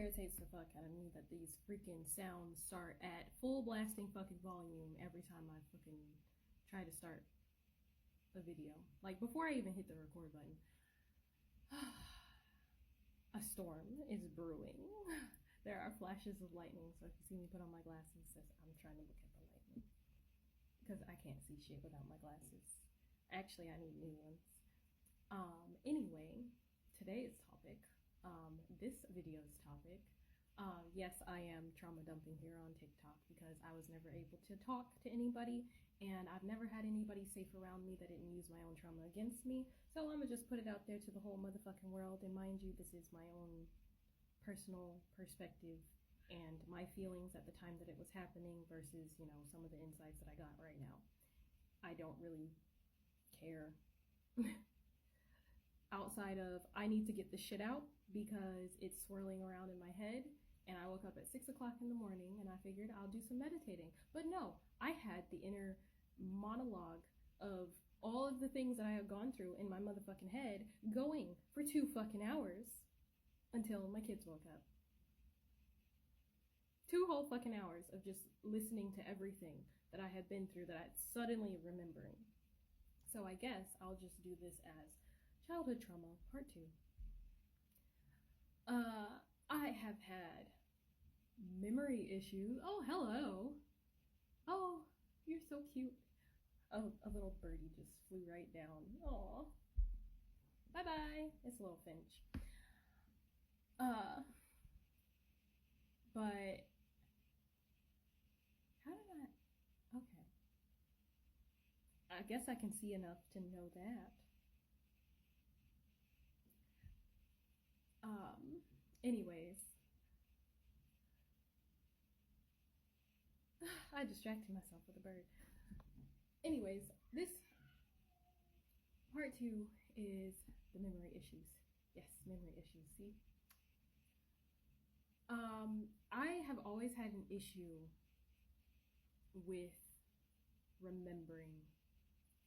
irritates the fuck out of me that these freaking sounds start at full blasting fucking volume every time I fucking try to start a video. Like, before I even hit the record button. A storm is brewing. There are flashes of lightning, so if you see me put on my glasses, I'm trying to look at the lightning. Because I can't see shit without my glasses. Actually, I need new ones. Anyway, today's topic, this video's topic, yes, I am trauma dumping here on TikTok because I was never able to talk to anybody, and I've never had anybody safe around me that didn't use my own trauma against me, so I'm gonna just put it out there to the whole motherfucking world. And mind you, this is my own personal perspective and my feelings at the time that it was happening versus, you know, some of the insights that I got right now. I don't really care. Outside of, I need to get this shit out because it's swirling around in my head, and I woke up at 6 o'clock in the morning and I figured I'll do some meditating. But no, I had the inner monologue of all of the things that I have gone through in my motherfucking head going for 2 fucking hours until my kids woke up. 2 whole fucking hours of just listening to everything that I had been through that I'm suddenly remembering. So I guess I'll just do this as childhood trauma part 2. I have had memory issues. Oh, hello. Oh, you're so cute. Oh, a little birdie just flew right down. Aw. Bye-bye. It's a little finch. But how did I... Okay. I guess I can see enough to know that. Anyways. I distracted myself with a bird. Anyways, this part 2 is the memory issues. Yes, memory issues, see? I have always had an issue with remembering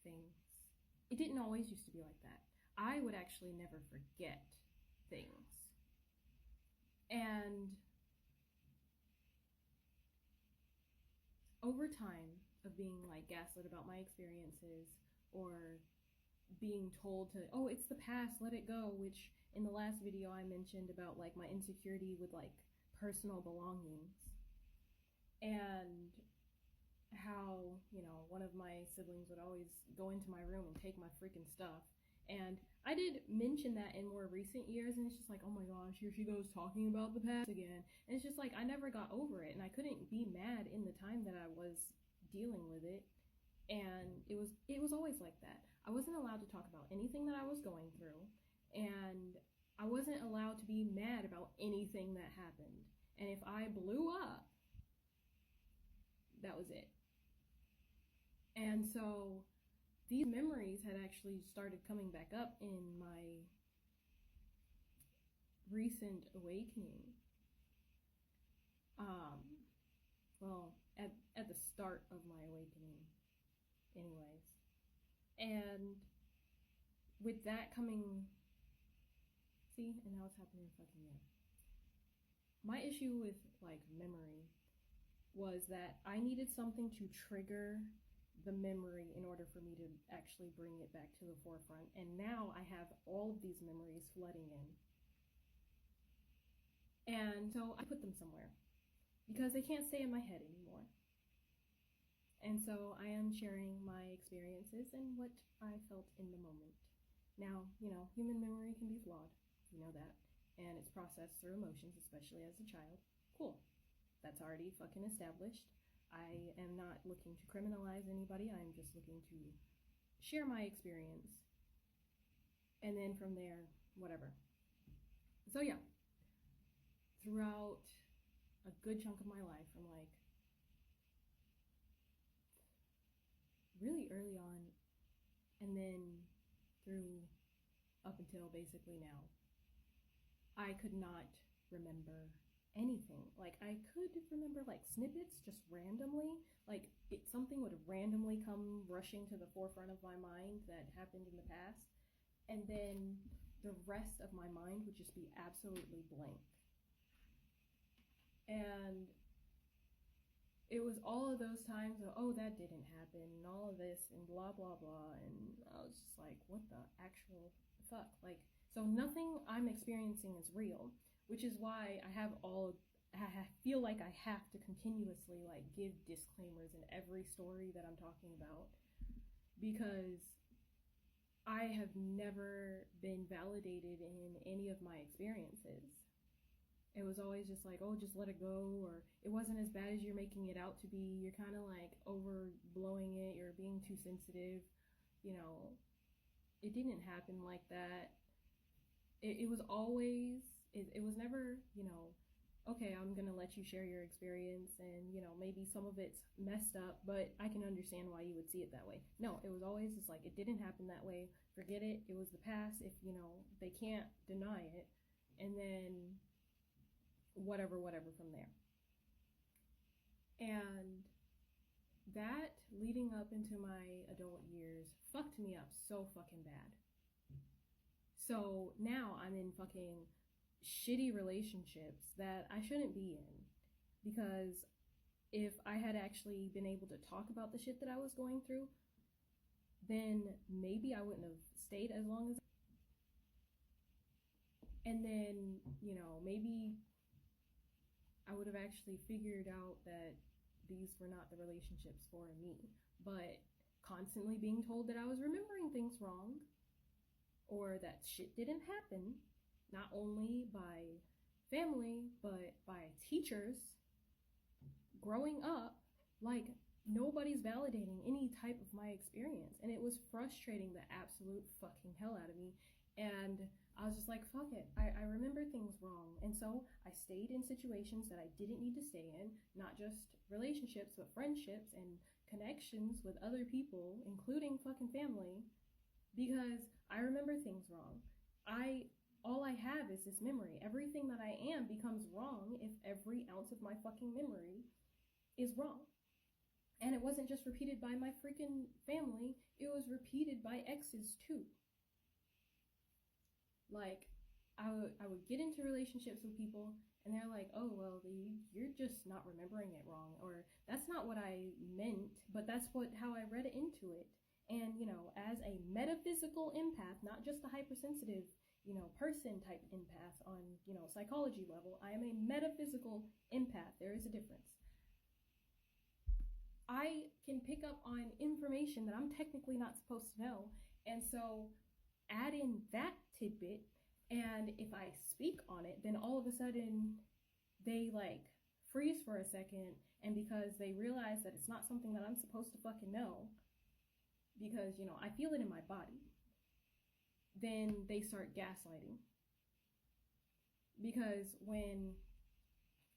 things. It didn't always used to be like that. I would actually never forget things. And over time of being like gaslit about my experiences or being told to, oh, it's the past, let it go, which in the last video I mentioned about like my insecurity with like personal belongings and how, you know, one of my siblings would always go into my room and take my freaking stuff. And I did mention that in more recent years, and it's just like, oh my gosh, here she goes talking about the past again. And it's just like, I never got over it, and I couldn't be mad in the time that I was dealing with it. And it was always like that. I wasn't allowed to talk about anything that I was going through, and I wasn't allowed to be mad about anything that happened. And if I blew up, that was it. And so these memories had actually started coming back up in my recent awakening. Well, at the start of my awakening, anyways. And with that coming, see, and now it's happening fucking again. My issue with like memory was that I needed something to trigger the memory in order for me to actually bring it back to the forefront. And now I have all of these memories flooding in. And so I put them somewhere because they can't stay in my head anymore. And so I am sharing my experiences and what I felt in the moment. Now, you know, human memory can be flawed. You know that. And it's processed through emotions, especially as a child. Cool. That's already fucking established. I am not looking to criminalize anybody. I'm just looking to share my experience. And then from there, whatever. So yeah, throughout a good chunk of my life, from like really early on, and then through up until basically now, I could not remember anything. Like, I could remember like snippets just randomly, like something would randomly come rushing to the forefront of my mind that happened in the past, and then the rest of my mind would just be absolutely blank. And it was all of those times of, oh, that didn't happen, and all of this, and blah, blah, blah. And I was just like, what the actual fuck? Like, so nothing I'm experiencing is real, which is why I feel like I have to continuously, like, give disclaimers in every story that I'm talking about, because I have never been validated in any of my experiences. It was always just like, oh, just let it go, or it wasn't as bad as you're making it out to be. You're kind of like overblowing it. You're being too sensitive. You know, it didn't happen like that. It was always, it was never, you know, okay, I'm going to let you share your experience, and, you know, maybe some of it's messed up, but I can understand why you would see it that way. No, it was always just like, it didn't happen that way. Forget it. It was the past. If, you know, they can't deny it. And then whatever from there. And that, leading up into my adult years, fucked me up so fucking bad. So now I'm in fucking shitty relationships that I shouldn't be in, because if I had actually been able to talk about the shit that I was going through, then maybe I wouldn't have stayed as long as. And then, you know, maybe I would have actually figured out that these were not the relationships for me. But constantly being told that I was remembering things wrong, or that shit didn't happen, not only by family, but by teachers, growing up, like, nobody's validating any type of my experience. And it was frustrating the absolute fucking hell out of me. And I was just like, fuck it. I remember things wrong. And so I stayed in situations that I didn't need to stay in, not just relationships, but friendships and connections with other people, including fucking family, because I remember things wrong. All I have is this memory. Everything that I am becomes wrong if every ounce of my fucking memory is wrong. And it wasn't just repeated by my freaking family, it was repeated by exes too. Like, I would get into relationships with people, and they're like, oh, well, you're just not remembering it wrong, or that's not what I meant, but that's how I read it into it. And, you know, as a metaphysical empath, not just a hypersensitive, you know, person type empath on, you know, psychology level, I am a metaphysical empath. There is a difference. I can pick up on information that I'm technically not supposed to know, and so add in that tidbit, and if I speak on it, then all of a sudden they like freeze for a second, and because they realize that it's not something that I'm supposed to fucking know, because, you know, I feel it in my body, then they start gaslighting. Because when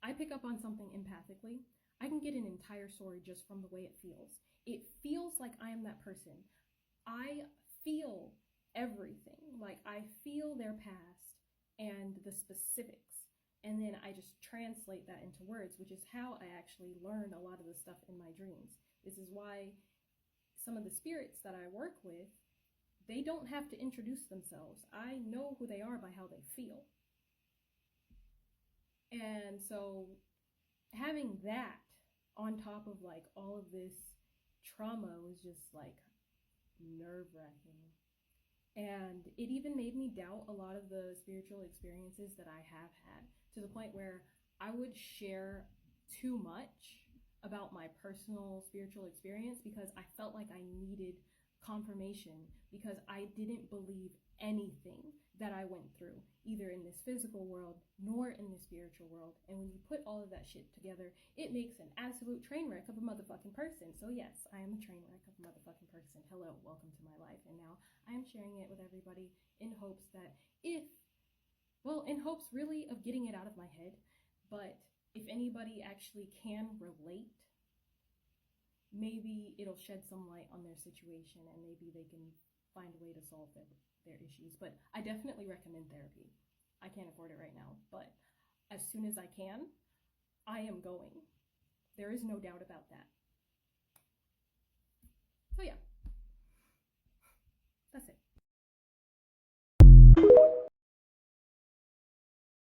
I pick up on something empathically, I can get an entire story just from the way it feels. It feels like I am that person. I feel everything. Like, I feel their past and the specifics, and then I just translate that into words, which is how I actually learn a lot of the stuff in my dreams. This is why some of the spirits that I work with, they don't have to introduce themselves. I know who they are by how they feel. And so having that on top of like all of this trauma was just like nerve-wracking. And it even made me doubt a lot of the spiritual experiences that I have had, to the point where I would share too much about my personal spiritual experience because I felt like I needed confirmation, because I didn't believe anything that I went through, either in this physical world nor in the spiritual world. And when you put all of that shit together, it makes an absolute train wreck of a motherfucking person. So yes, I am a train wreck of a motherfucking person. Hello, welcome to my life. And now I am sharing it with everybody in hopes that in hopes really of getting it out of my head. But if anybody actually can relate, maybe it'll shed some light on their situation, and maybe they can find a way to solve their issues. But I definitely recommend therapy. I can't afford it right now, but as soon as I can, I am going. There is no doubt about that. So yeah.